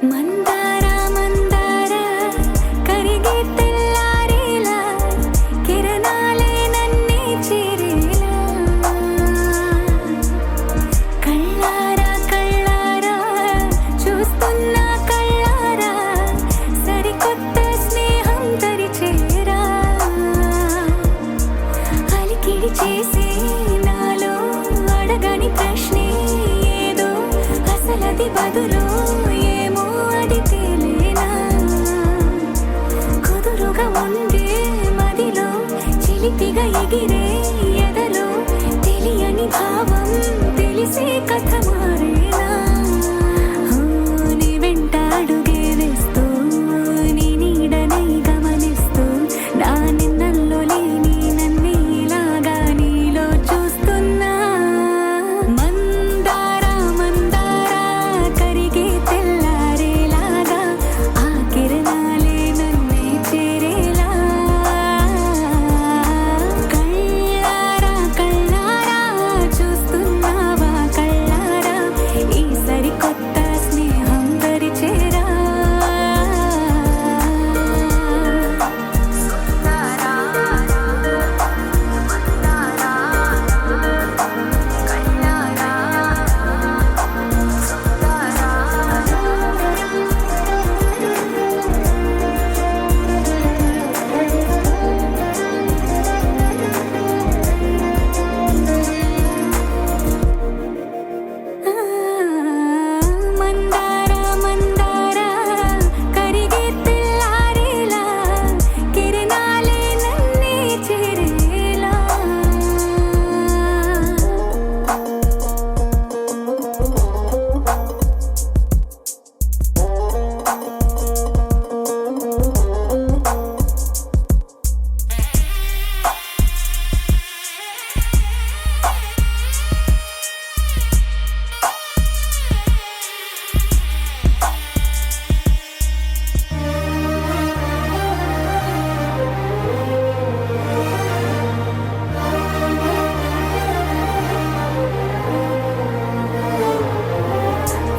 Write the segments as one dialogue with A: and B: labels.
A: మందార మందార కరిగే తెల్లారేలా కిరణాలే నన్నే చేరేలా కళ్ళారా కళ్ళారా చూస్తున్నా కళ్ళారా సరికొత్త స్నేహం తరిచేరా అలికిడి చేసి నాలో అడగని ప్రశ్నే ఏదో అసలది బదులు ఏమో అది తేలేనా కుదురుగా ఉండే మదిలో చిలిపిగా ఎగిరే ఎదలో తెలియని భావం తెలిసే కథ మారేనా నీ వెంట అడుగే వేస్తూ నీ నీడనై గమనిస్తూ నా నిన్నల్లో లేని నన్నే ఇలాగా నీలో చూస్తున్నా మందార మందార కరిగే తెల్లారేలాగా ఆ కిరణాలే నన్నే చేరేలా కళ్ళారా కళ్ళారా చూస్తున్నావా కళ్ళారా ఈ సరికొత్త స్నేహం దరిచేరా మందార మందార కరిగే తెల్లారేలా కిరణాలే నన్నే చేరేలా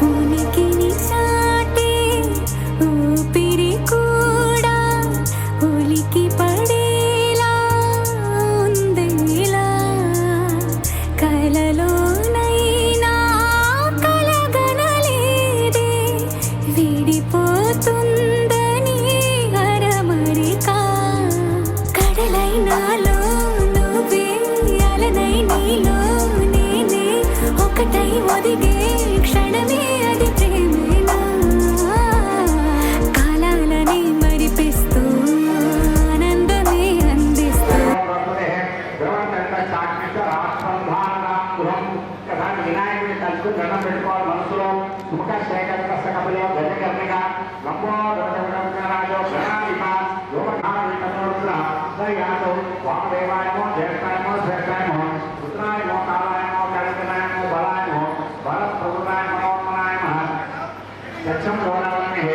A: ఉనికిని చాటే ఊపిరి కూడా ఉలికి పడేలా ఉందేలా కలలోనైనా కలగనలేదే విడిపోతుందని అరమరిక కడలైనాలో నువ్వే అలనై నీలో నేనే ఒకటై ఒదిగే క్షణమే అది ప్రేమేనా కాలాలని మరిపిస్తూ ఆనందమే అందిస్తూ
B: వినాయకుడి తలుపు దండం పెట్టుకోవాలి మనసులో సుముఖ శేఖర కపలే గజకర్ణిక లంబో రాజో ప్రణాళిక యోగయాతో వామదేవాయమో జ్యేష్ఠాయమో శ్రేష్ఠాయమో పుత్రాయమో కాలాయమో కళితనాయమో బలాయమో భరత్ ప్రభుత్వాయ మనోన్మనాయమ సత్యం గౌరవమే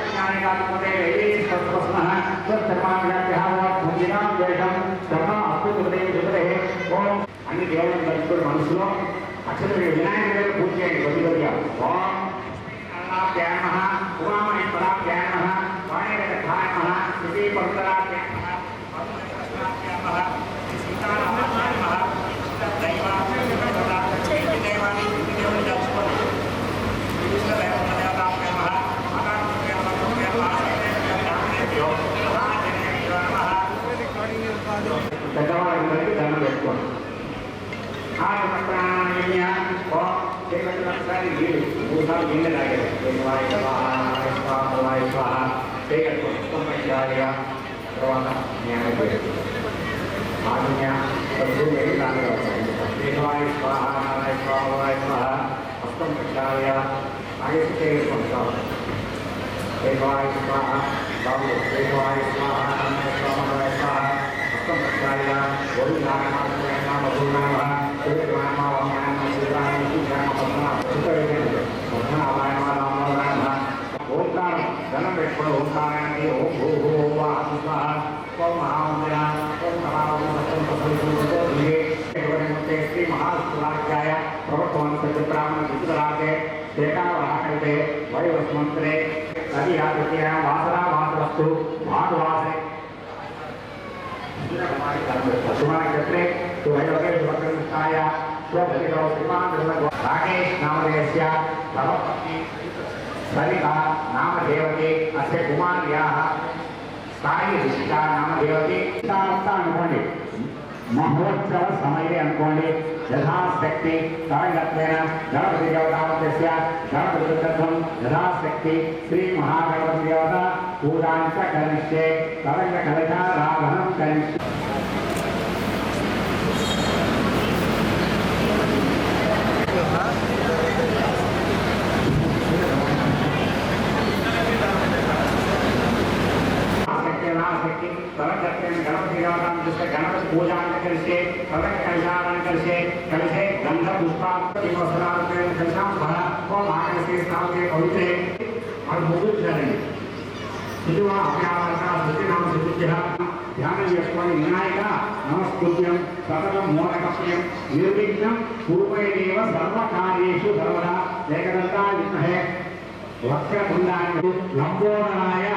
B: జ్ఞానికాత్మతే స్వస్నః స్వధర్మాభ్యాం దేశం ధర్మ అస్తుతే జగదే ఓం అన్ని దేవులను తలుచుకుని మనసులో అక్షర వినాయకుడు పూజ చేయండి కొద్దిగా ఓం అన్నాభ్యాయ నమః ఉమామహేశ్వరాభ్యాయ నమః వాణీరథాయ నమః శ్రీ పవిత్రాభ్యాయ నమః పవిత్రాభ్యాయ నమః సీతారామాయ నమః దైవాభ్యాయ నమః దేవాని దేవుని తలుచుకోండి కృష్ణదేవతాభ్యాయ నమః ఆకాశభ్యాయ నమః పెద్దవాళ్ళకి దండం పెట్టుకోండి ఓంకారం ధనం పెట్టుకుని ఓంకారానికి ఓం భూ భూ ఓం మహామంత్ర ఓం శ్రీ మహాశివరాజ్యాయ ప్రవర్తమాన సత్యబ్రాహ్మణ విద్యురాగే ఏకావహాకృతే వైవస్వ मंत्रे तदि आकृत्या वासना वासवस्तु भागवासे कुमारी क्षेत्रे तो वैभवे सुभद्रकृष्णाय स्वभगिरो श्रीमान राकेश नामधेयस्य भवपत्नी सरिता नामधेयवती अस्य कुमार्याः साई ऋषिका नामधेयवती अनुकोंडि महोत्सव समये अनुकोंडि यथाशक्ति तरंगत्वेन गणपति देवतावस्य गणपतित्वं यथाशक्ति श्री महागणपति देवता पूजां च करिष्ये तरंगकलशाराधनं करिष्ये गणपति पूजा करिष्ये कलशाराधन करिष्ये कलशे गंध पुष्पावसनार्थेन कलशां भर ओम आगणस्य स्थापये पवित्रे और मुकुट करेंगे सिद्धवा अभ्यासना सिद्धिनाम सिद्धिः ध्यान यस्वामि विनायक नमस्कृत्यं सततं मोदकप्रियं निर्विघ्नं पूर्वैरेव सर्वकार्येषु सर्वदा एकदन्ताय विद्महे वक्रतुण्डाय लंबोदराय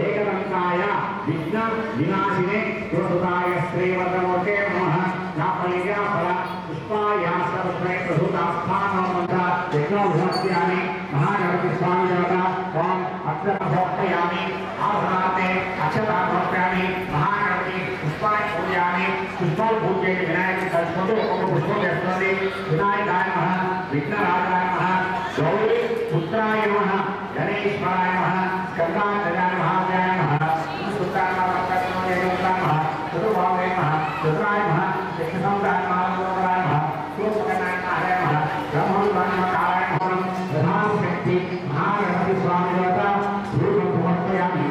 B: एकदंताय विघ्न विनाशिने प्रसुताय श्रीवर्धमूर्ते नमः नाफलिकाफल पुष्पायासवस्मै प्रसूतास्थानमन्त्र यज्ञोपस्यामि महागणपति स्वामी देवता ओम अक्षतभोक्तयामि आभराते अक्षताभोक्तयामि महागणपति पुष्पाय पूजयामि पुष्पाय पूजयति विनायक तस्मतो पुष्पं यस्मति विनायकाय नमः विघ्नराजाय नमः गौरी पुत्राय नमः गणेश्वराय नमः स्कंदाचार्याय महाव्याय नमः सुताय नमः चतुर्भावे नमः चतुराय नमः कृष्णसंदाय नमः गोराय नमः सूर्यपकनाय नमः ब्रह्मोत्पन्नाय नमः प्रधानशक्ति महागणपति स्वामी देवता रूपं समर्पयामि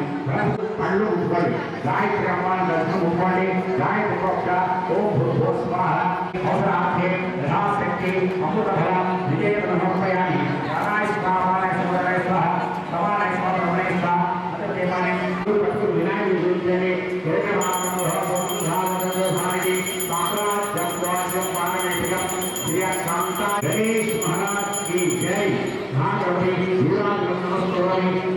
B: पल्लु उठ्कोळ्ळि गायत्री अम्मानि दर्शनं उठ्कोळ्ळि गायत्री प्रोक्ष ओम भूर्भुवः स्वाहा अवसरार्थे यथाशक्ति अमृतफलं विजयं समर्पयामि नाराय स्वाहाय सुभद्राय स्वाहा सवानाय स्वाहा स्वाहा अतदेवाने विनायक विजयने केरकमार्गं भावनादि साक्षात् जपवाद्यं पारमेतिकं श्रीकांता गणेश महाराज की जय महागणपति वीराजं नमस्करोमि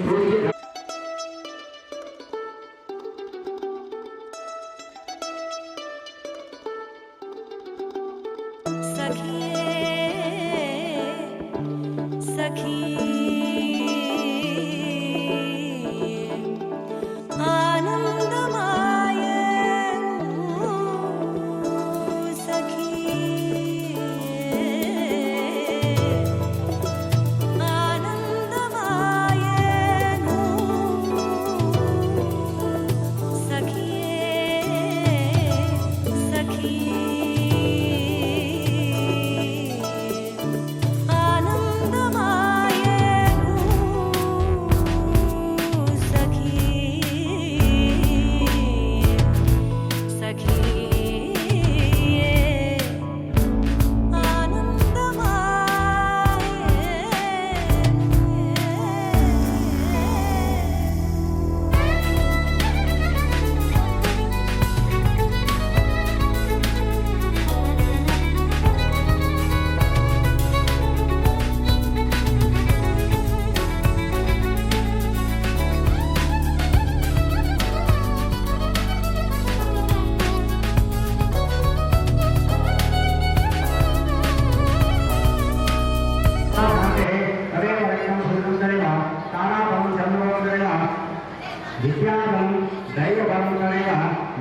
B: विद्याधन दैवबलमुदय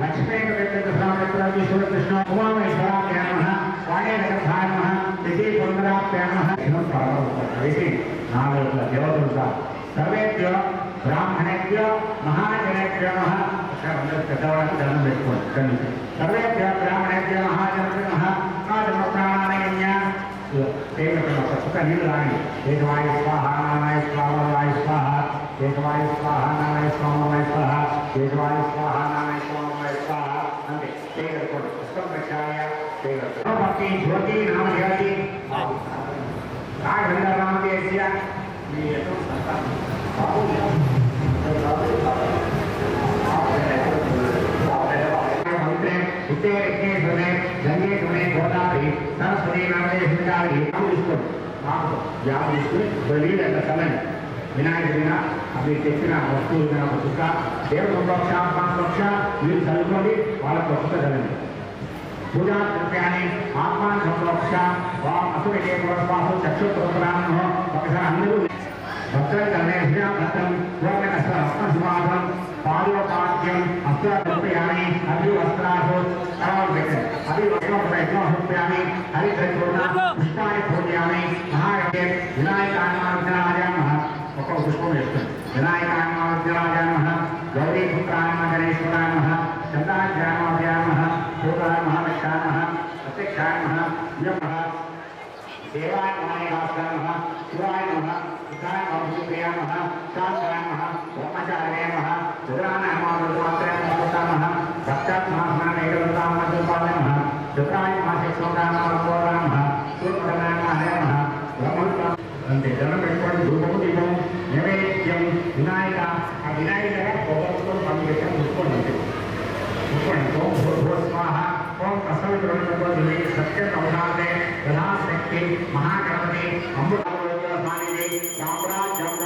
B: लक्ष्मीकृष्ण उमामेश्वराभ्यां नमः वाणेरकथाय नमः विजयपुरन्दराभ्यां नमः सर्वेभ्यो ब्राह्मणेभ्यो महाजनेभ्यो नमः सर्वेभ्यो ब्राह्मणेभ्यो महाजनेभ्यो नमः आजन्मप्राणानयम्य एकवाय स्वाहा नाराय स्वाहा स्वाहा एकवाय स्वाहा नाराय स्वाहा स्वाहा एकवाय स्वाहा नाराय स्वाहा स्वाहा अंते तेगरकोड पुष्पं प्रक्षाल्य तेगरकोड भक्ति ज्योति नाम ज्योति राघवेंद्र नामधेयस्य नियतो संता गंगे सुने गोदावरी सरस्वती नामधेय सिंगारी याद बलि समय వినాయకుడిన అవి తెచ్చిన వస్తువులు ఒక చుక్క దేవుడు సంరక్ష మీరు చదువుకోండి వాళ్ళకు వస్తుత చదండి పూజా ద్రవ్యాన్ని ఆత్మాన్ సంరక్ష అసురే పురస్వాసు చక్షుప్రసరాన్ని ఒకసారి అందరూ భక్తుల కన్నేభ్యా భక్తం పూర్ణకస్తం పాదోపాద్యం అస్త్రద్రవ్యాన్ని అభివస్త్రాసు అభివస్త్రప్రయత్నోపయామి హరిద్రచూర్ణ పుష్పాన్ని పూజయామి మహాయే వినాయకాయ నమః ఒక పుష్పం వేస్తుంది వినాయకాయ నమః గౌరీపుత్రాయ నమః గణేశ్వరాయ నమః చంద్రాయ నమః శోకాయ మహాలక్ష్యాయ నమః ప్రత్యక్షాయ నమః నమః देवाय नमः नमः शिवाय नमः सुखाय नमः नमः शांताय नमः ब्रह्मचार्याय नमः रुद्राय नमः रुद्राय नमः भक्ताय नमः नैवेद्याय नमः रुद्राय नमः शिवाय नमः नमः सूर्यनारायणाय नमः ब्रह्मणा अंते जन्म पेट्रोल धूपम दीपम नैवेद्यम विनायक आ विनायक भगवतो पंडितम मुस्कोंडे मुस्कोंडे ओम स्वाहा ओम प्रसन्न सत्य नवनाथे यथाशक्ति महागणपति अमृतस्वामी साम्राज्यम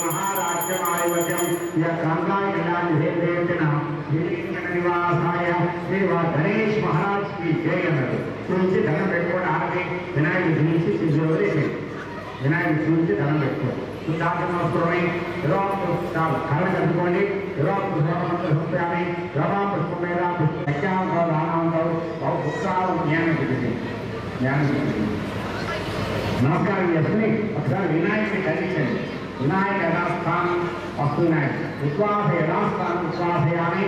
B: महाराज्यमाधिपत्यम निवासाय श्री गणेश महाराज की जय तुलसी धन पेट्रोल आगे विनायक तुलसी विनायक तुलसी धन पेट्रोल सुधाकरणे कर्ण कल्पकोंडि पुष्पयामि रवा पुष्पमेधा नमस्कार यशनी अक्षर विनायक कंडीशन विनायक यथास्थान वस्तु विनायक विश्वास यथास्थान विश्वासयामि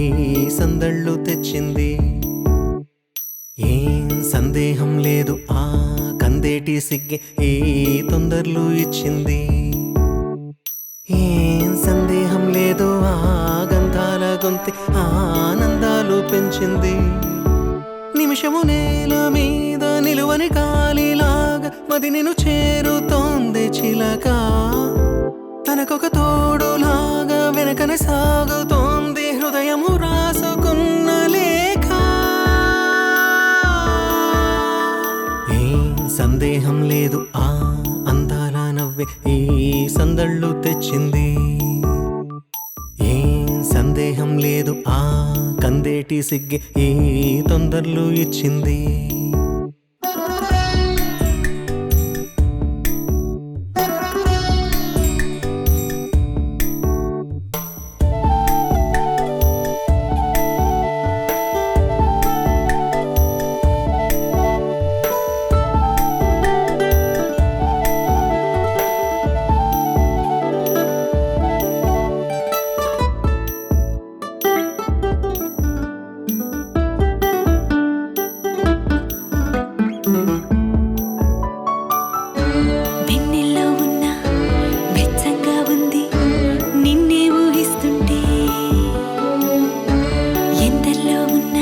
C: ఈ సందళ్ళు తెచ్చింది. ఏం సందేహం లేదు ఆ కందేటి సిగ్గే ఈ తొందరలు ఇచ్చింది. ఏం సందేహం లేదు ఆ గంధాల గొంతి ఆనందాలు పెంచింది. నిమిషము నేల మీద నిలువని కాలిలాగా మది నిన్ను చేరుతోంది చిలక. తనకొక తోడులాగా వెనకనే సాగుతోంది హృదయము రాసుకున్న లేఖ. ఏం సందేహం లేదు ఆ అందాల నవ్వే ఈ సందళ్ళు తెచ్చింది. ఏం సందేహం లేదు ఆ కందేటి సిగ్గే ఈ తొందరలు ఇచ్చింది.
A: వెన్నెల్లో ఉన్న వెచ్చంగా ఉంది నిన్నే ఊహిస్తుంటే. ఎందల్లో ఉన్న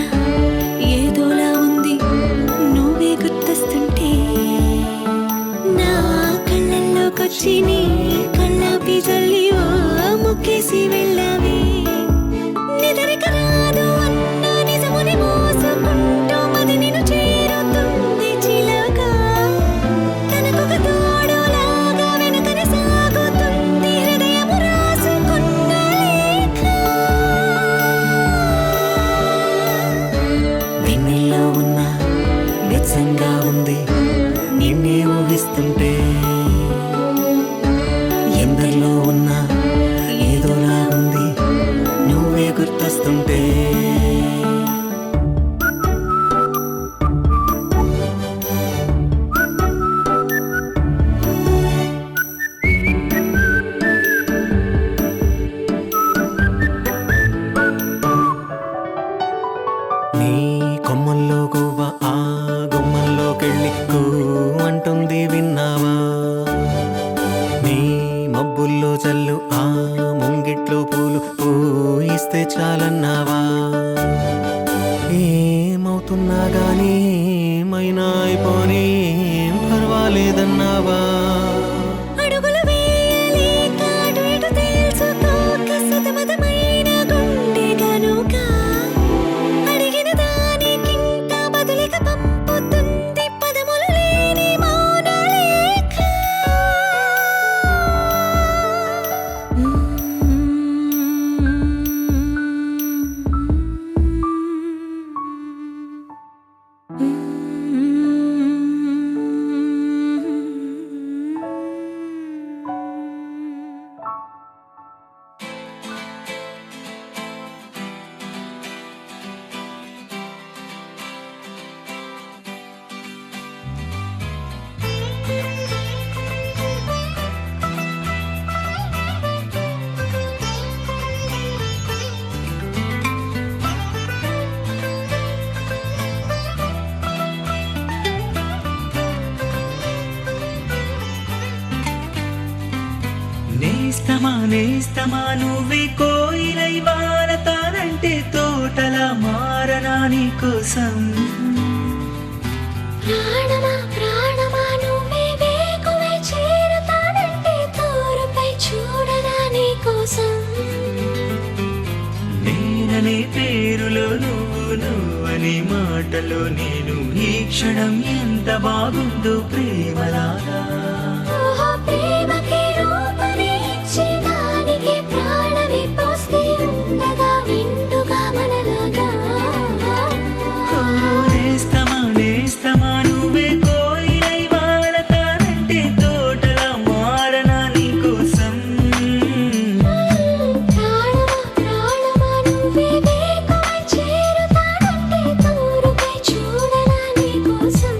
A: ఏదోలా ఉంది నువ్వే గుర్తొస్తుంటే. నా కళ్ళల్లోకొచ్చి నీ కళ్ళాపి జల్లి ఓ ముక్కేసి వెళ్ళావే. నిదరిక రాదు అన్న నిజముని మోసుకుంటూ మది నిన్ను చేరుతుంది చిలక. తనకొక తోడులాగా వెనకనే సాగుతుంది హృదయము రాసుకున్న లేఖ.
C: వెన్నెల్లో ఉన్న వెచ్చంగా ఉంది నిన్నే ఊహిస్తుంటే. ఎందరిలో ఉన్న ఏదోలా ఉంది నువ్వే గుర్తొస్తుంటే. నీ కొమ్మల్లో గువ్వ ఆ గుమ్మల్లోకెళ్ళి కూ అంటుంది విన్నావా. నీ మబ్బుల్లో చల్లు ఆ ముంగిట్లో పూలు పూయిస్తే చాలన్నావా. ఏమవుతున్నా గానీ ఏమైనా అయిపోనీ ఏం పర్వాలేదన్నావా.
A: అడుగులు వేయలేక అటు ఇటు తేల్చుకోక సతమతమైన గుండె గనుక. అడిగిన దానికింత బదులిక పంపుతుంది పదములు లేని మౌన లేఖ.
D: నేస్తమా నేస్తమా నువ్వే కోయిలై వారతానంటే తోటలా మారనా నీకోసం.
A: ప్రాణమా ప్రాణమా నువ్వే వేకువై చేరుతానంటే తోరుపై చూడనా నీ కోసం.
D: నేననే పేరులో నువ్వు నువ్వని మాటలో నేను ఈ క్షణం ఎంత బాగుందో ప్రేమలాగా.
A: ఓహో ప్రేమకి రూపమే ఇచ్చి దానికి ప్రాణమే పోస్తే ఉండగా నిండుగా మనలాగా.
D: ఓ నేస్తమా నేస్తమా నువ్వే కోయిలై వారతానంటే తోటలా మారనా నీకోసం.
A: ప్రాణమా ప్రాణమా నువ్వే వేకువై చేరుతానంటే తోరుపై చూడనా నీ కోసం.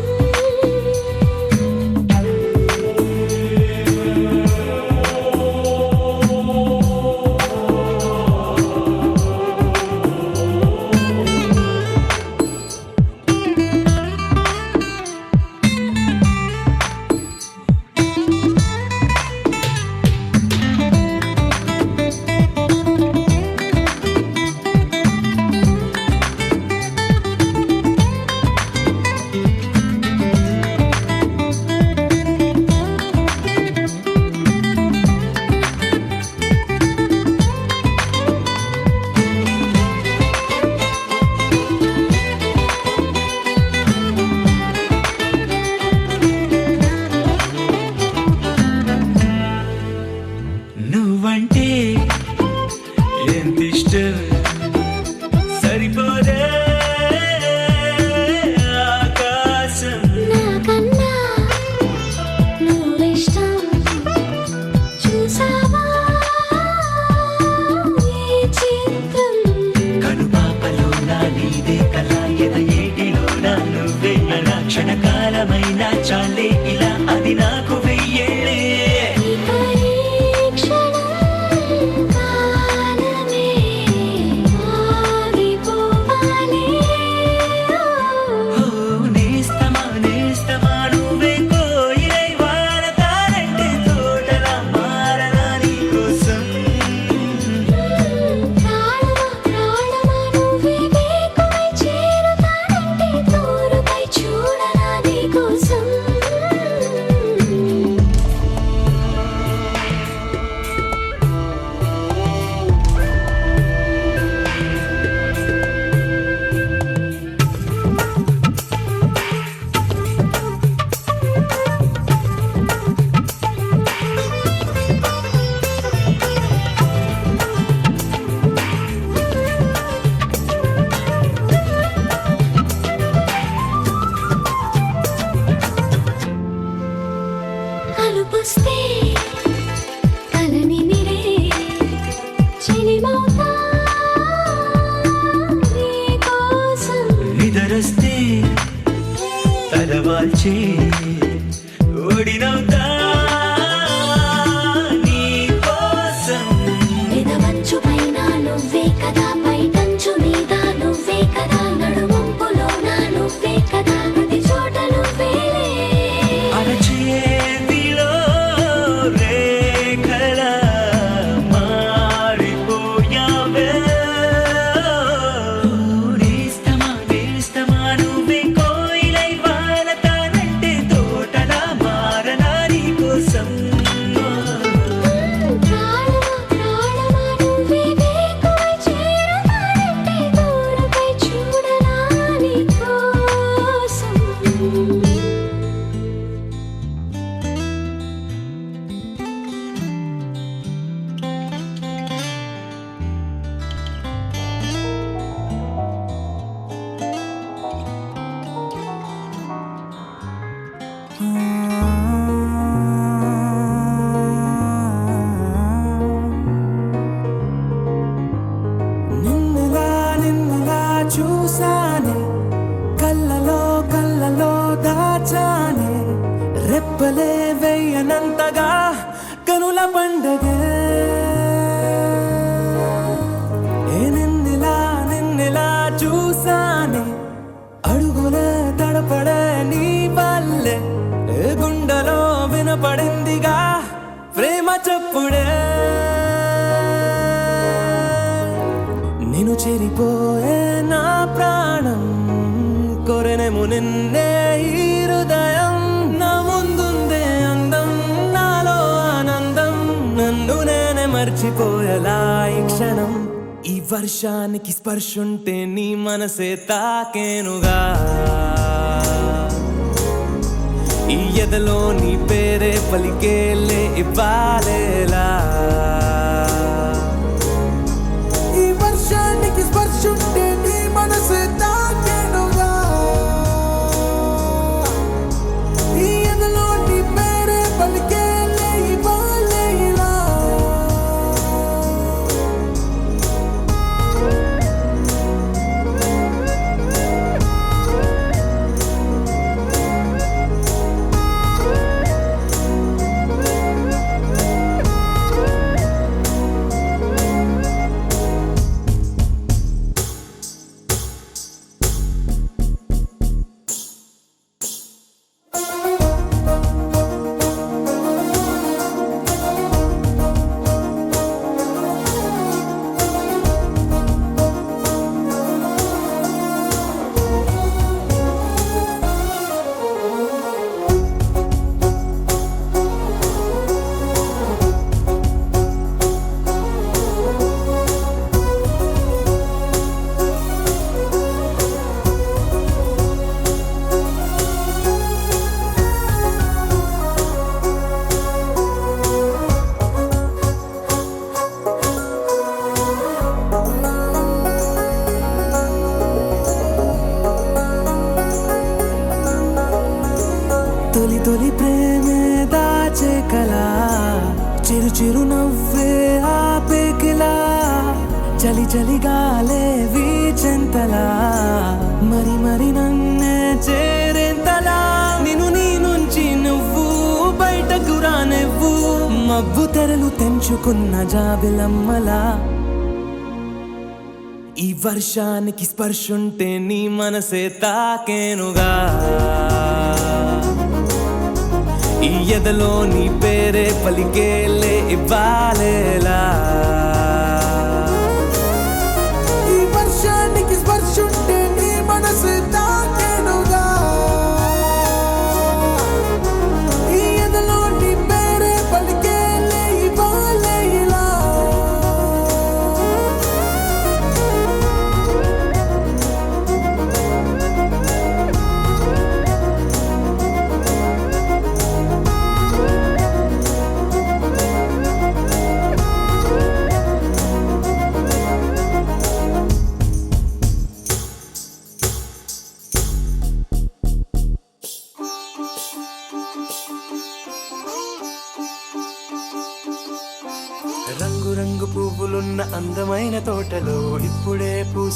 D: కాల్చే ఓడినవుతా నీ కోసం.
A: పెదవంచు పైన నువ్వే కదా, పైటంచు మీద నువ్వే కదా, నడుమంపులోన నువ్వే కదా, ప్రతి చోట నువ్వేలే.
D: అరచేతిలో రేఖల మారిపోయావే. నేస్తమా నేస్తమా నువ్వే కోయిలై వాలతానంటే తోటలా మారనా నీ కోసం.
A: ప్రాణమా ప్రాణమా నువ్వే వేకువై చేరుతానంటే దూరపై చూడనా నీ కోసం.
C: నిన్నలా నిన్నలా చూసానే, కళ్ళలో కళ్ళలో దాచానే, రెప్పలే వెయ్యనంతగా కనుల పండగే. ఏ నిన్నలా నిన్నలా చూసానే, అడుగులే తడపడే నీ వల్లే, ఏ గుండెలో వినపడిందిగా ప్రేమ చెప్పుడే. నేను చెరిపోయే నా ప్రాణం కొరెనేమో నిన్నే ఈ హృదయం. నా ముందుందే అందం, నాలో ఆనందం, నన్ను నేనే మర్చిపోయేలా ఈ క్షణం. ఈ వర్షానికి స్పర్శుంటే నీ మనసే తాకేనుగా, ఈ ఎదలో నీ పేరే పలికేలే ఇవ్వాలేలా. ఈ వర్షానికి స్పర్శుంటే నీ మనసు తాకేనుగా, ఈ ఎదలో నీ పేరే పలికేలే ఇవ్వాలే ఇలా. తొలి తొలి ప్రేమే దాచే కలా, చిరు చిరు నవ్వే ఆపే కిలా, చలి చలి గాలే వీచెంతలా, మరి మరి నన్నే చేరేంతలా. నిన్ను నీ నుంచి నువ్వు బయటకు రానివ్వు, మబ్బు తెరలు తెంచుకున్న జాబిలమ్మలా. ఈ వర్షానికి స్పర్శుంటే నీ మనసే తాకేనుగా, ఈ ఎదలో నీ పేరే పలికేలే ఇవ్వాలేలా. ఈ వర్షానికి స్పర్శుంటే నీ మనసు తాకేనుగా, ఈ ఎదలో నీ పేరే పలికేలే ఇవ్వాలే ఇలా.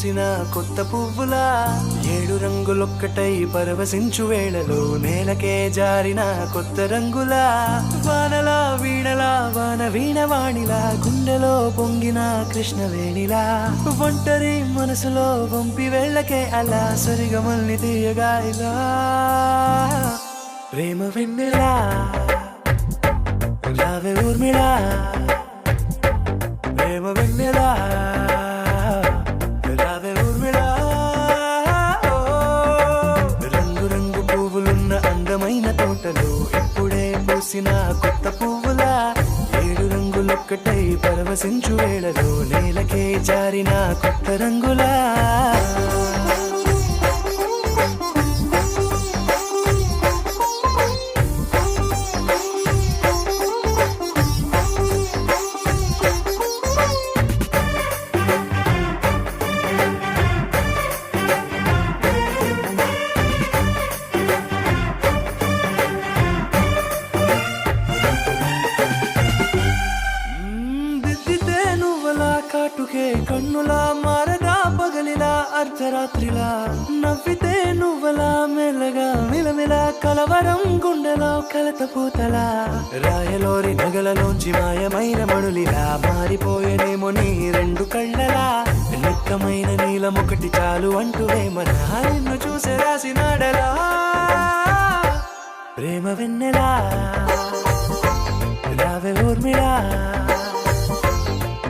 C: పూసిన కొత్త పువ్వులా 7 రంగులొక్కటై పరవశించు వేళలో నేలకే జారిన కొత్త రంగులా వానలా వీణలా వాన వీణవాణిలా గుండెలో పొంగిన కృష్ణవేణిలా ఒంటరి మనసులో వంపి వెళ్ళకే అలా సరిగమల్ని తీయగా ఇలా ప్రేమ వెన్నెలా రావే ఊర్మిళా ప్రేమ వెన్నెలా రావే ఊర్మిళా రంగు రంగు పువ్వులున్న అందమైన తోటలో ఇప్పుడే పూసిన కొత్త పువ్వులా 7 రంగులొక్కటై పరవశించు వేళలో నేలకే జారిన కొత్త రంగులా కాటుకే కన్నులా మారదా పగలిలా అర్ధరాత్రిలా నవ్వితే నువ్వలా మెల్లగా మిలమిలా కలవరం గుండెలో కలత పూతలా రాయలోరి నగలలోంచి మాయమైన మణులిలా మారిపోయేనేమో నీ 2 కళ్ళలా నిక్కమైన నీలం ఒకటి చాలు అంటూ వేమనా నిన్ను చూసే రాసినాడలా ప్రేమ వెన్నెలా రావే ఊర్మిళా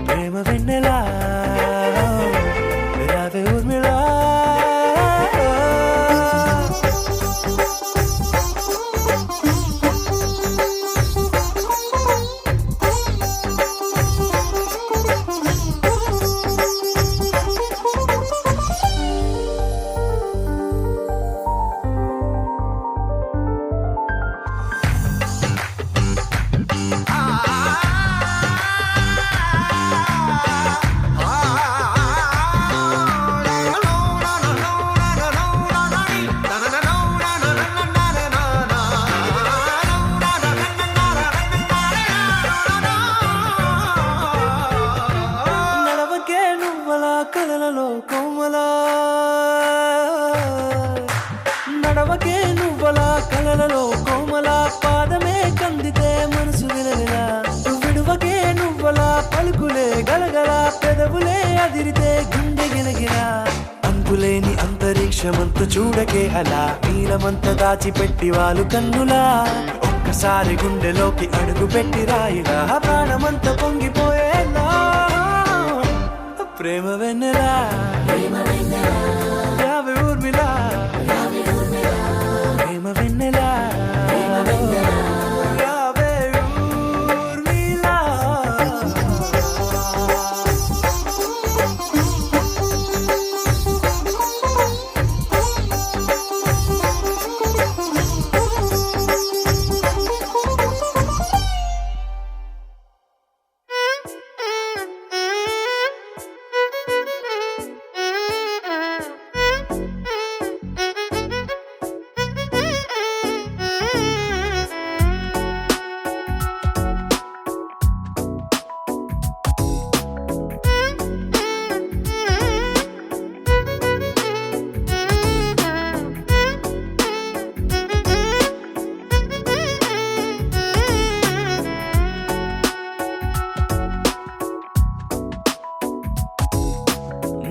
C: ప్రేమ వెన్నెలా రావే ఊర్మిళా కలలలో కోమలా నడవకే నువ్వలా కలలలో కోమలా పాదమే కందితే మనసు విలవిలా విడువకే నువ్వలా పలుకులే గలగల పెదవులే అదిరితే గుండె గిలగిలా అంతులేని అంతరిక్షమంత చూడకే అలా నీలమంత దాచిపెట్టి వాళ్ళు కన్నులా ఒక్కసారి గుండెలోకి అడుగు పెట్టి రాయిలా ప్రాణమంత పొంగిపోయేలా ప్రేమ వెన్నెలా రావే ఊర్మిళా ప్రేమ వెన్నెలా రావే ఊర్మిళా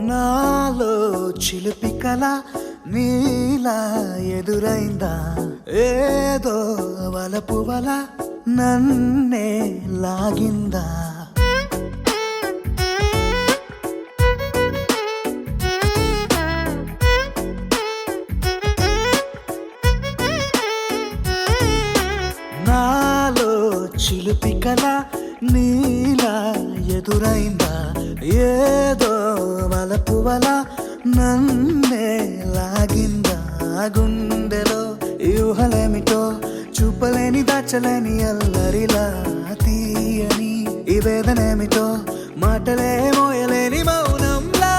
C: నాలో చిలిపి కల నీలా ఎదురైందా ఏదో వలపు వల నన్నే లాగిందా నాలో చిలిపి కల నీలా ఎదురైందా ఏదో వలపు వల నన్నే లాగిందా గుండెలో ఊహలేమిటో చూపలేని దాచలేని అల్లరిలా తీయని ఈ వేదనేమిటో మాటలే మోయలేని మౌనంలా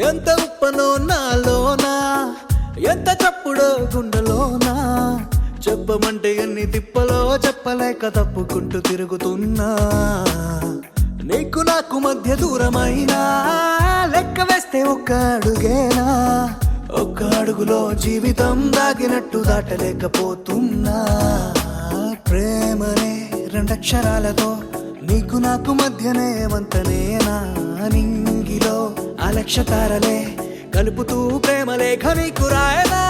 C: ఎంత ఉప్పనో నాలోనా, ఎంత చప్పుడో గుండెలోనా, చెప్పమంటే ఎన్ని తిప్పలో చెప్పలేక తప్పుకుంటూ తిరుగుతున్నా. నీకు నాకు మధ్య దూరమైనా లెక్క వేస్తే ఒక్క అడుగేనా, ఒక్క అడుగులో జీవితం దాగినట్టు దాటలేకపోతున్నా. ప్రేమనే రెండక్షరాలతో నీకు నాకు మధ్యనే వంతనేనా, నింగిలో అలక్షతారలే కలుపుతూ ప్రేమ లేఖ నీకు రాయనా.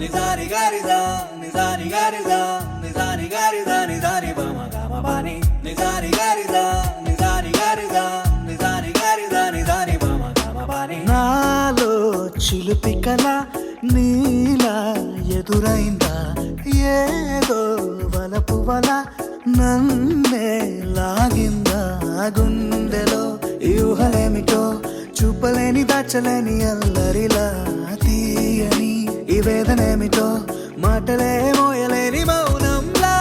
C: నిజాని గారిదా నిజాని గారిదా నిజాని గారిదా నిజాని బామ గామ బాని, నిజాని గారిదా నిజాని గారిదా నిజాని గారిదా నిజాని బామ గామ బాని. నాలో చిలుపి కల నీలా ఎదురైందా, ఏదో వలపు వల నన్నే లాగిందా. గుండెలో యూహలేమిటో చూపలేని దాచలేని అల్లరిలా, తీయని ఈ వేదనేమిటో మాటలే మోయలేని మౌనంలా.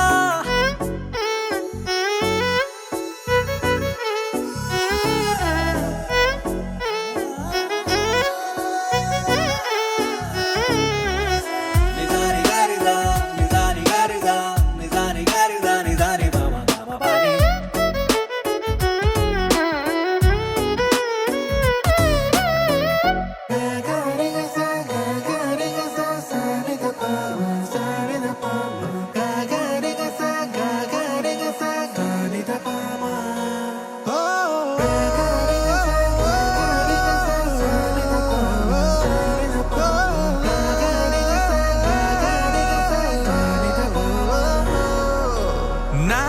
C: నిజాని గారిదా నిజాని గారిదా నిజాని గారిదా నిజాని బామ గామ బాని.
E: నా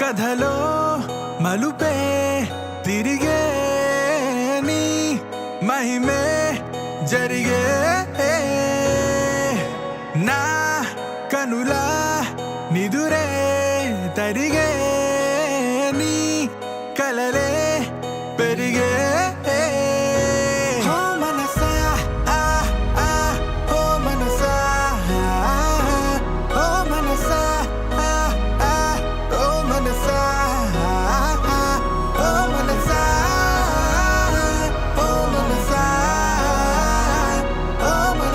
E: కథలో మలుపే తిరిగే నీ మహిమే జరిగే, నా కనులా నిదురే తరిగే, నీ కలలే పెరిగే. ఓ మనసా ఆ ఆ ఓ మనసా ఓ మనసా ఆ ఆ ఓ మనసా ఓ మనసా ఓ మనసా ఓ మనసా.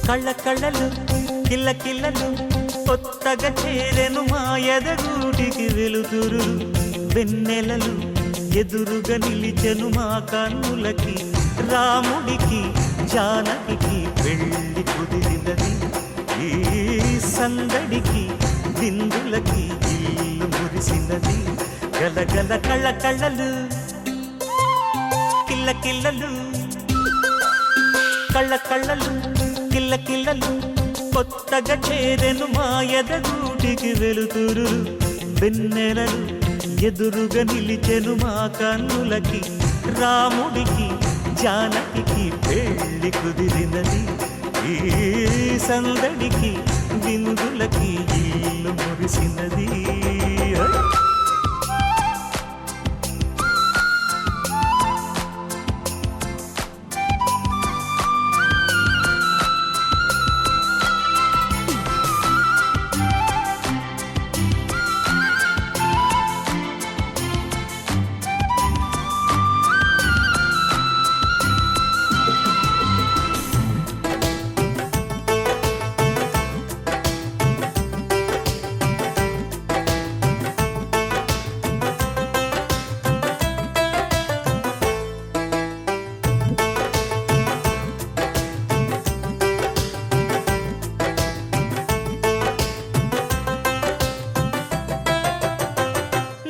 D: కళ్ళ కళ్ళలు కిల్ల కిల్లలు కొత్తగా చేరెను మా ఎదగూటికి వెలుతురు వెన్నెలలు ఎదురుగా నిలిచెను మా కన్నులకి రాముడికి జానకి పెళ్ళి కుదిరినది ఈ సందడికి విందులకి ఇల్లు మురిసినది గలగల కళ్ళ కళ్ళలు కిల్ల కిల్లలు కళ్ళ కళ్ళలు కిల్ల కిల్లలు కొత్తగా చేరెను మా ఎదగూటికి వెలుతురు వెన్నెలలు ఎదురుగా నిలిచెను మా కన్నులకి రాముడికి జానకి పెళ్ళి కుదిరినది ఈ సందడికి విందులకి ఇల్లు మురిసినది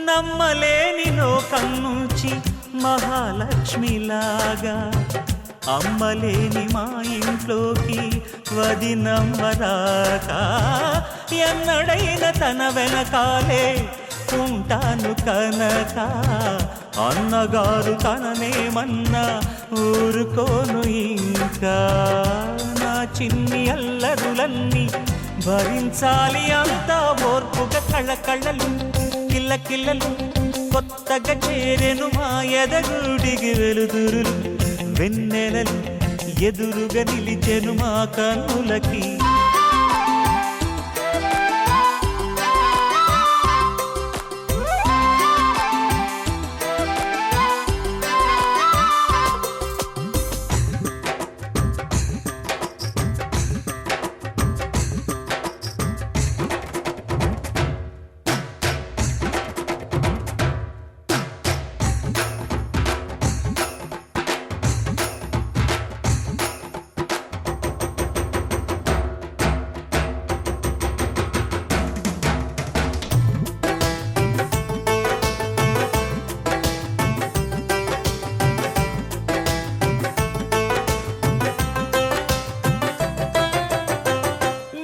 D: నమ్మలేని లోకం నుంచి మహాలక్ష్మిలాగా అమ్మలేని మా ఇంట్లోకి వదినమ్మరాక ఎన్నడైన తన వెనకాలే ఉంటాను కనక అన్నగారు తననేమన్నా ఊరుకోను ఇంకా నా చిన్ని అల్లరులన్నీ భరించాలి అంతా ఓర్పుగా కళ్ళ కళ్ళలు కిల్ల కిల్లలు కొత్తగా చేరెను మా ఎదగూడికి వెలుతురులు వెన్నెలలు ఎదురుగా నిలిచెను మా కన్నులకి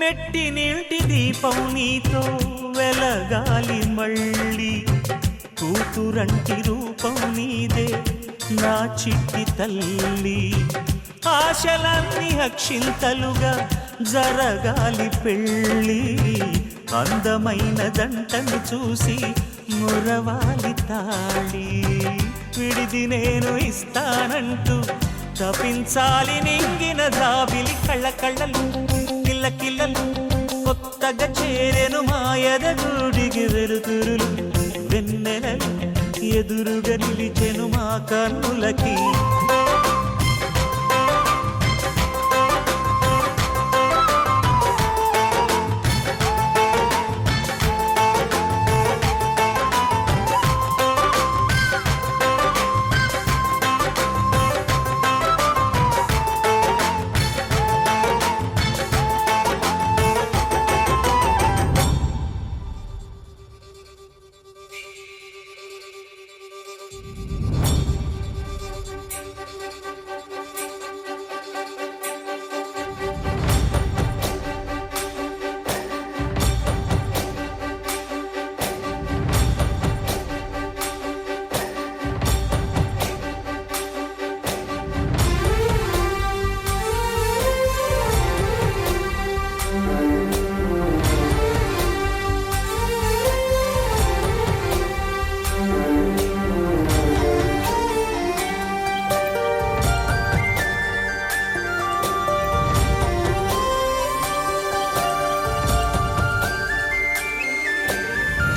D: మెట్టి నీటి దీపం నీతో వెలగాలి మళ్ళీ కూతురంటి రూపం నీదే నా చిట్టి తల్లి ఆశలన్నీ అక్షింతలుగా జరగాలి పెళ్ళి అందమైన దంటను చూసి మురవాలి తాళి విడిది నేను ఇస్తానంటూ తపించాలి నింగిన జాబిలి కళ్ళ కళ్ళలు కిల్ల కిల్లలు కొత్తగా చేరెను మా ఎదగూడికి వెలుతురులు వెన్నెలలు ఎదురుగా నిలిచెను మా కన్నులకి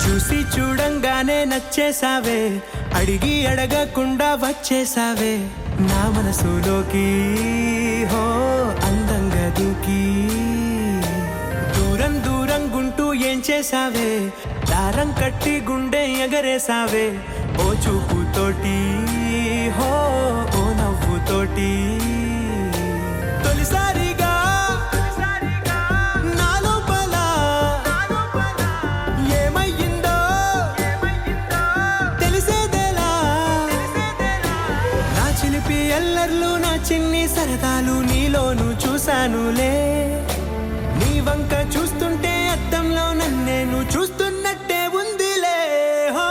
E: చూసి చూడంగానే నచ్చేసావే అడిగి అడగకుండా వచ్చేసావే నా మనసులోకి హో అందంగా దూకి
C: చేసావే దారం కట్టి గుండె ఎగరేసావే ఓ చూపుతోటి హో ఓ నవ్వుతోటి తొలిసారిగా నా లోపల ఏమయ్యిందో తెలిసేదేలా నా చిలిపి ఎల్లర్లు నా చిన్ని సరదాలు నీలోను చూశానులే నీ వంక చూస్తుంటే అద్దంలో నన్నేను చూస్తున్నట్టే ఉందిలే హో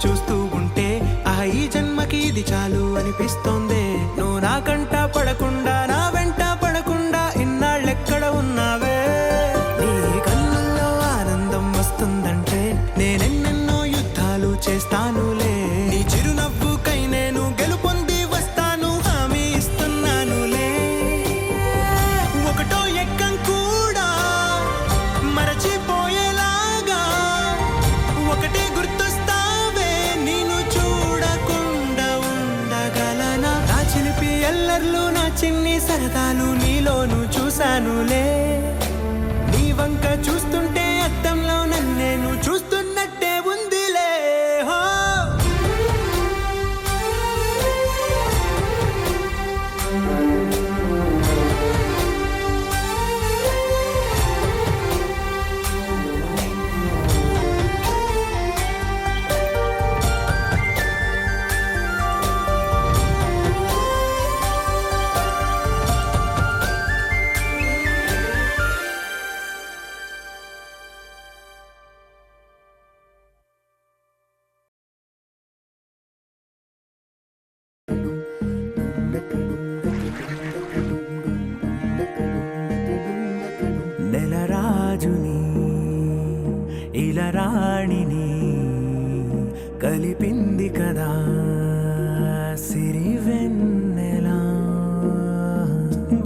C: చూస్తూ ఉంటే ఈ జన్మకి ఇది చాలు అనిపిస్తోంది నువ్వు నా కంట పడకుండా నా వెంట పడకుండా ఇన్నాళ్ళెక్కడ ఉన్నావే నీ కళ్ళల్లో ఆనందం వస్తుందంటే నేనెన్నెన్నో యుద్ధాలు చేస్తానులే నీ చిరునవ్వుకై నేను గెలుపొంది వస్తాను హామీ ఇస్తున్నానులే ఒకటో ఎక్కం కూడా మరచిపోయేలాగా ఒకటే గుర్తు ఎల్లర్లు నా చిన్ని సరదాలు నీలోను చూశానులే నీ వంక చూస్తుంటే అద్దంలో నన్నేను చూస్తున్నట్టే ఉందిలే హో నెలరాజుని ఇలరాణిని కలిపింది కదా సిరివెన్నెలా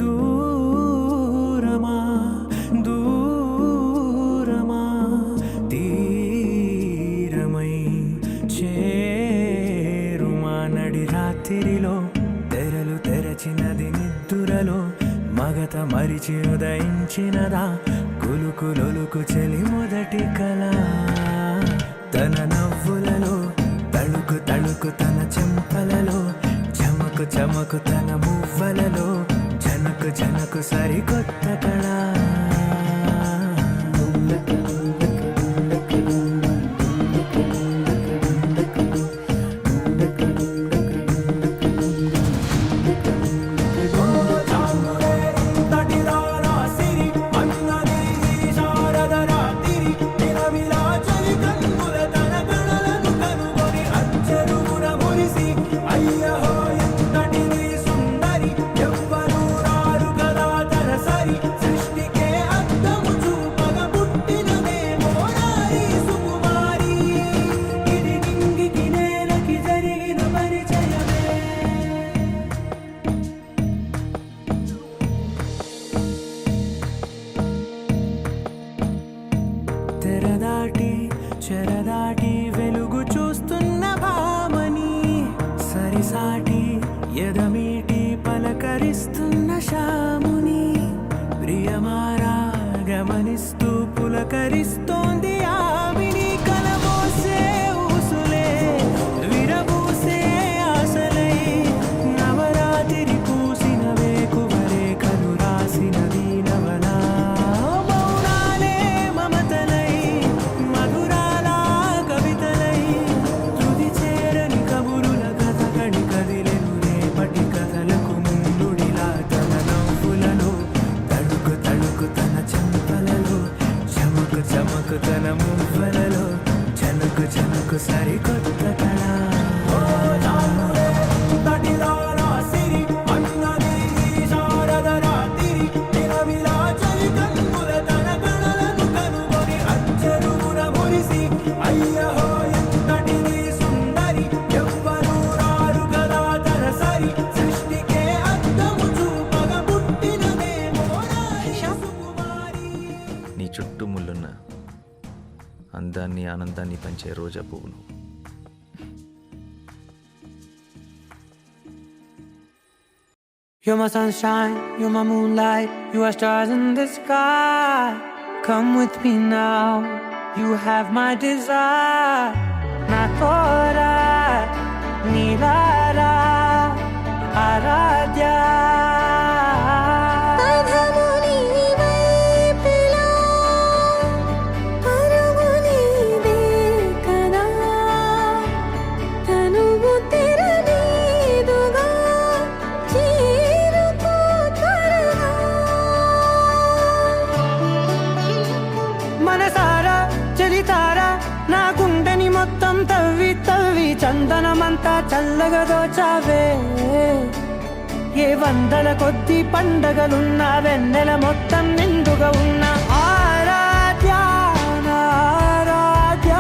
C: దూరమా దూరమా తీరమై చేరుమా నడి రాత్రిలో తెరలు తెరచినది నిద్దురలో మగత మరిచి ఉదయించినదా కులుకులొలుకు చెలి మొదటి కళ తన నవ్వులలో తళుకు తళుకు తన చెంపలలో చమకు చమకు తన మువ్వలలో జనకు జనకు సరికొత్త కళ చెరదాటి వెలుగు చూస్తున్న భామని సరిసాటి ఎదమీటి పలకరిస్తున్న శాముని ప్రియమారా గమనిస్తూ పులకరిస్తోంది ఆవిని కలబోసే ఊసులే విరబూసే ఆశలై నవరాత్రి పూసిన వేకువరే కలు రాసినది నవలా మౌనాలే మమతలై మధురాల కవితలై తుది చేరని కబురుల కథ కడి కదిలెను రేపటి కథలకు ముందుడిలా తన నవ్వులలో తడుకు తడుకు తన చెంపలలో చమకు చమకు
F: అందాన్ని ఆనందాన్ని పంచే రోజా పువ్వును.
G: You're my sunshine, you're my moonlight, you are stars in the sky. Come with me now, you have my desire. Na tora, nilara, aradhya. మొత్తం తవ్వి తవ్వి చందనమంతా చల్లగా దోచావే. ఏ వందల కొద్ది పండగలున్నా వెన్నెల మొత్తం నిండుగా ఉన్న ఆరాధ్య ఆరాధ్య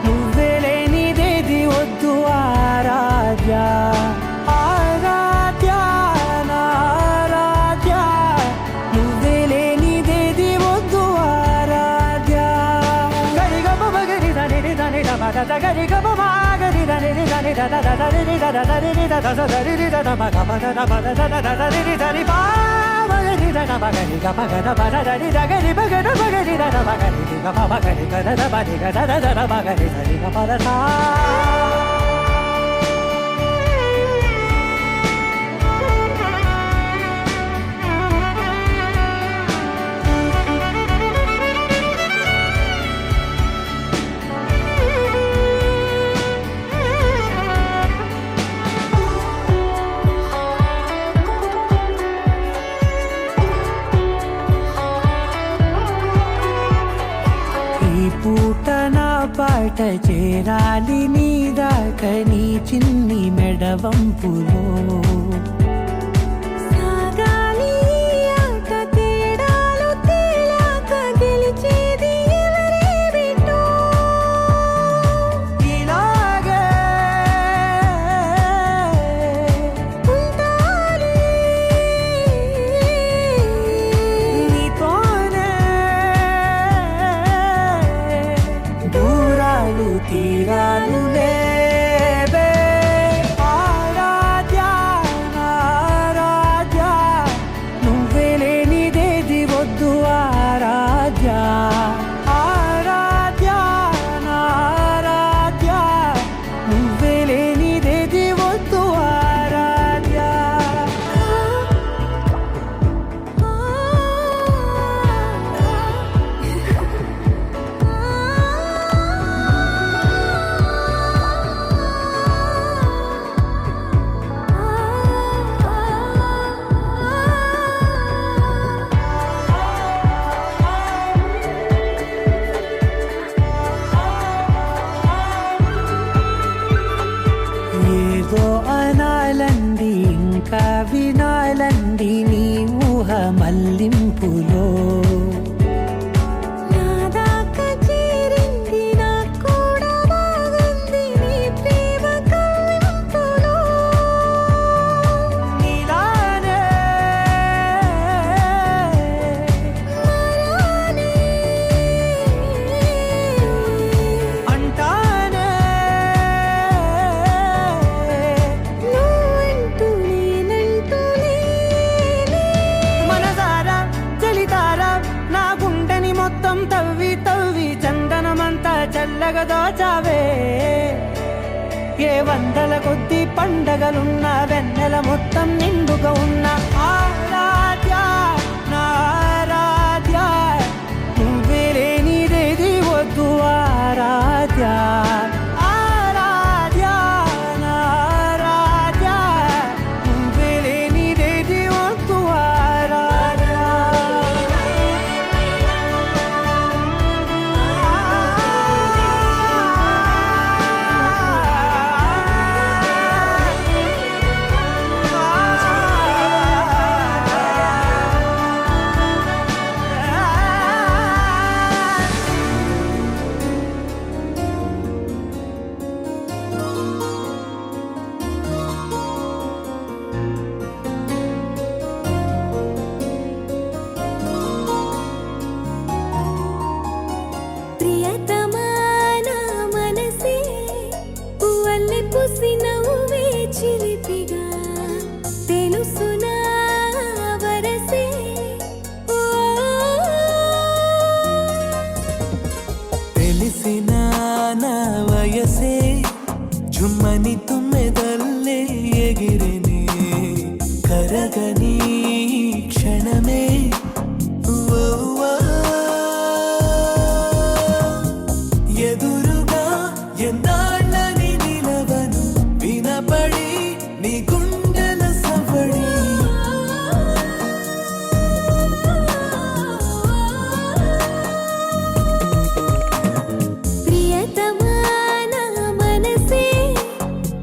G: నువ్వే లేనిదేది వద్దు ఆరాధ్య ఆరాధ్య ఆరాధ్య నువ్వే లేనిదేది వద్దు ఆరాధ్య. గరిగ బగరి దని దని దమద గరి గ బగరి దని దని దద దరి దద దరి దద దరి దద మగ మగ దద దద దరి దరి బా బగరి దద బగరి గ బగద బద దరి దగరి బగద బగరి దద బగరి గ బగరి గ దద బగరి గ దద దద బగరి దరి గ బద సా. పూట నా పాట చేరాలి నీ దాకా నీ చిన్ని మెడవంపులో సాగాలి ఆట తేడాలు తేలాక గెలిచేది ఎవరే బిడ్డో. ఇలాగే ఉంటాలి నీతోనే దూరాలు తీరాలు లేవే. ఆరాధ్య ఆరాధ్య నువ్వే లేనిదేది వద్దు ఆరాధ్య ఆరాధ్య ఆరాధ్య నువ్వే లేనిదేది వద్దు ఆరాధ్య. ఏదో అనాలండి ఇంకా వినాలండి నీ ఊహ మల్లింపులో నాదాకా చేరింది నాకు కూడా బాగుంది నీ ప్రేమ కవ్వింపులో. నీలానే మరానే అంటానే నువ్వంటూ నేనంటూ లేనే. మనసారా చలితారా నా గుండెని మొత్తం తవ్వి తవ్వి చందనమంతా చల్లగా దోచావే. ఏ వందల కొద్ది పండగలున్న వెన్నెల మొత్తం నిండుగా ఉన్న ఆరాధ్య నారాధ్య నువ్వే లేనిదేది వద్దు ఆరాధ్య ఆరాధ్య నారాధ్య నువ్వే లేనిదేది వద్దు ఆరాధ్య.
E: కరగని క్షణమే ఎదురుగా ఎన్నాళ్ళని నిలవను వినపడి నీ గుండెల సవడి
A: ప్రియతమా నా మనసే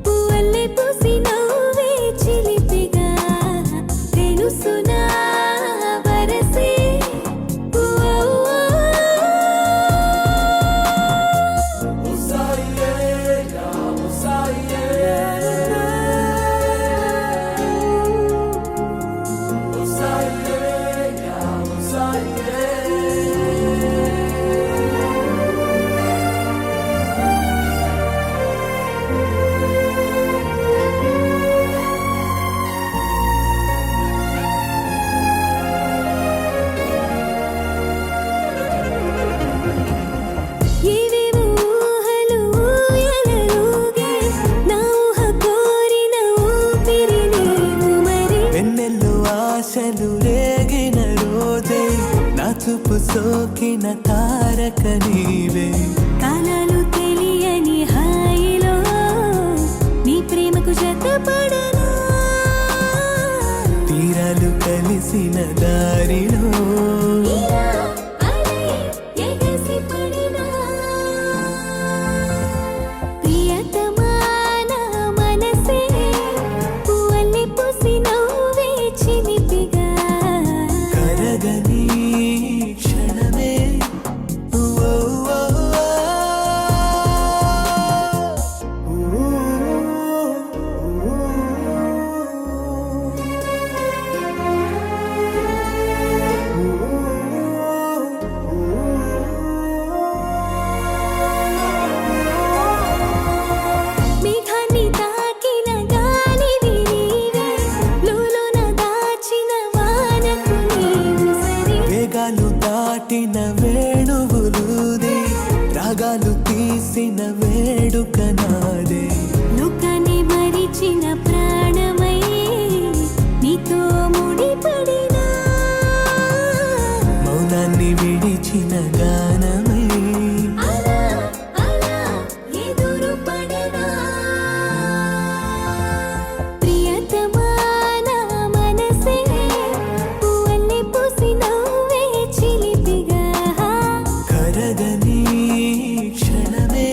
A: పువ్వులే పూసి నవ్వే చిలిపిగా తెలుసునా వరసే ఏవేవో ఊహలు ఊయలలుగే నా ఊహ కోరిన ఊపిరి నీవు మరి
E: వెన్నెల్లో ఆశలు రేగిన రోజే నా చూపు సోకిన తారక నీవే
A: కాలాలు తెలియని హాయిలో నీ ప్రేమకు జతపడనా
E: తీరాలు కలిసిన దారిలో
A: ఇలా అలై ఎగసి పడినా ప్రియతమా నా మనసే పువ్వులే పూసి నవ్వే చిలిపిగా
E: కరగని క్షణమే
A: మేఘాన్ని తాకిన గాలివి నీవే లోలోన దాచిన వానకు నీవు సరి
E: వేగాలు దాటిన వేణువులుదే రాగాలు తీసిన వేడుక నాదే
A: లోకాన్ని మరిచిన ప్రాణమై నీతో ముడిపడినా
E: మౌనాన్ని విడిచిన గానమై
A: అలా అలా ఎదురు పడనా ప్రియతమా నా మనసే పువ్వులే పూసి నవ్వే చిలిపిగా
E: కరగని క్షణమే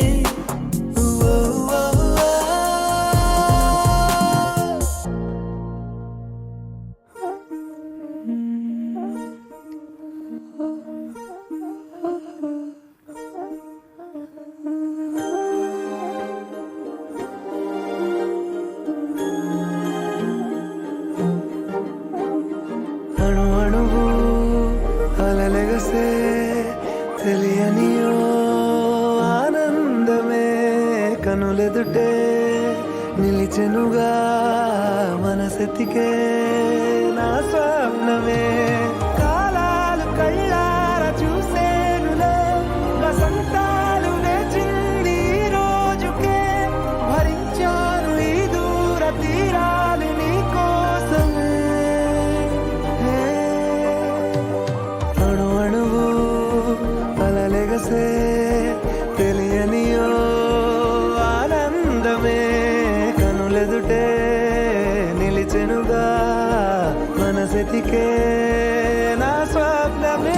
E: అణు అణువు అలలెగసే తెలియని ఓ ఆనందమే కనులెదుటే నిలిచెనుగా మనసెతికే నా స్వప్నమే కాలాలు కళ్ళార చూసేనులే వసంతాలు వేచింది ఈ రోజుకే భరించాను ఈ దూర తీరాలు నీ కోసమే అణు అణువు అలలెగసే తెలియని ఓ ఆనందమే కనులెదుటే నిలిచెనుగా మనసెతికే నా స్వప్నమే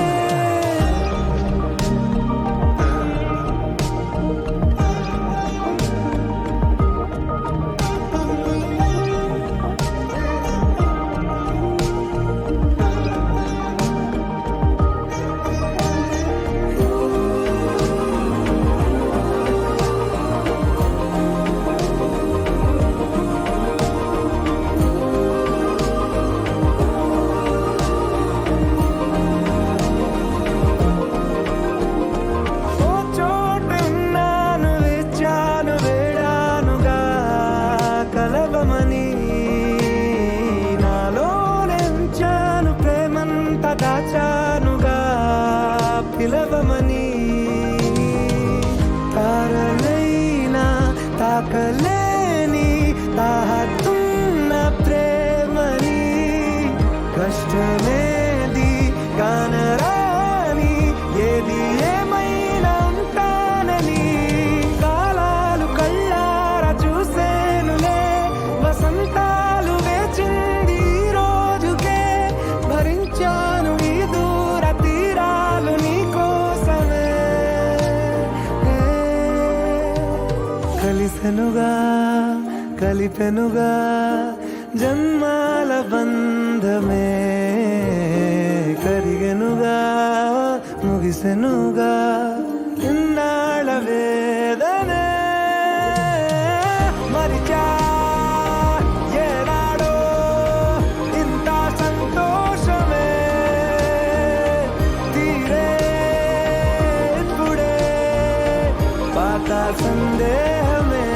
G: కష్టమేది కానరాని ఏది ఏమైనా ఉంటానని కాలాలు కళ్ళారా చూసేనులే వసంతాలు వేచింది ఈ రోజుకే భరించాను ఈ దూర తీరాలు నీ కోసమే కలిసెనుగా కలిపెనుగా జన్మాల బంధమే కరిగెనుగా ముగిసెనుగా ఇన్నాళ్ళ వేదనే మరిచా ఏనాడో ఇంత సంతోషమే తీరే ఇప్పుడే పాత సందేహమే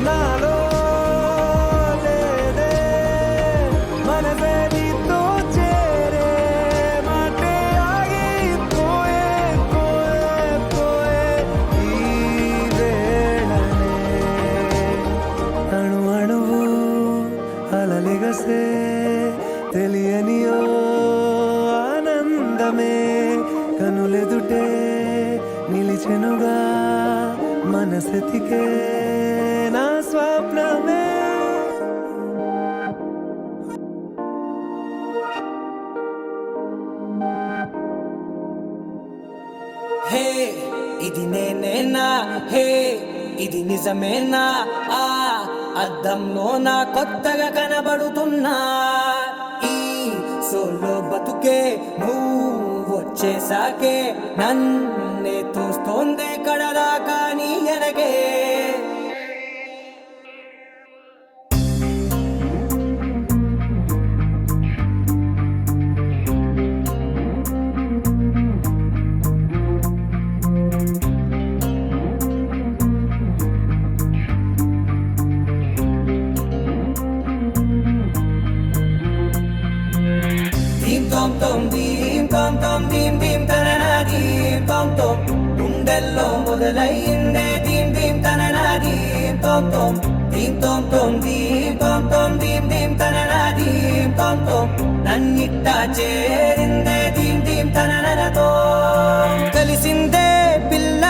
G: నాలో లేదే మనసే నీతో చేరే మాటే ఆగిపోయే పోయే పోయే ఈ వేళనే అణు అణువు అలలిగసే తెలియనియో ఆనందమే కనులెదుటే నిలిచెనుగా మనసెతికే నా స్వప్నమే
H: హే ఇది నేనేనా హే ఇది నిజమేనా ఆ అద్దంలో నా కొత్తగా కనబడుతున్నా ఈ సోలో బతుకే నువ్వు వచ్చేసాకే నన్నే తోస్తోందే కడదాకా నీ ఎనగే dim tom tom dim tom tom dim dim tanana dim tom tom గుండెల్లో మొదలైందే dim dim tanana dim tom tom dim tom tom dim tom tom dim dim tanana dim tom tom నన్నిట్టా చేరిందే dim dim tananaతో కలిసిందే పిల్ల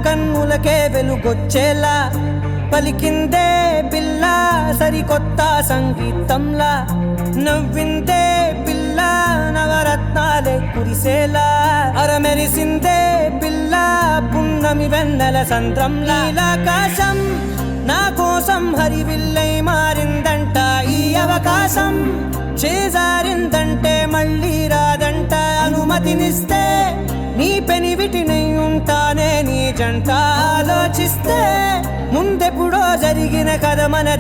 H: కన్నులకే వెలుగొచ్చేలా పలికిందే పిల్ల సరికొత్త సంగీతంలా నవ్విందే పిల్ల నవరత్నాలే కురిసేలా అరమెరిసిందే పిల్ల పున్నమి వెన్నెల సంద్రంలా ఆకాశం నా కోసం హరివిల్లై మారిందంట ఈ అవకాశం చేజారిందంటే మళ్ళీ రాదంట అనుమతినిస్తే నీ పెనివిటినై ఉంటానే నీ జంట ఆలోచిస్తే ముందెప్పుడో జరిగిన కథ మన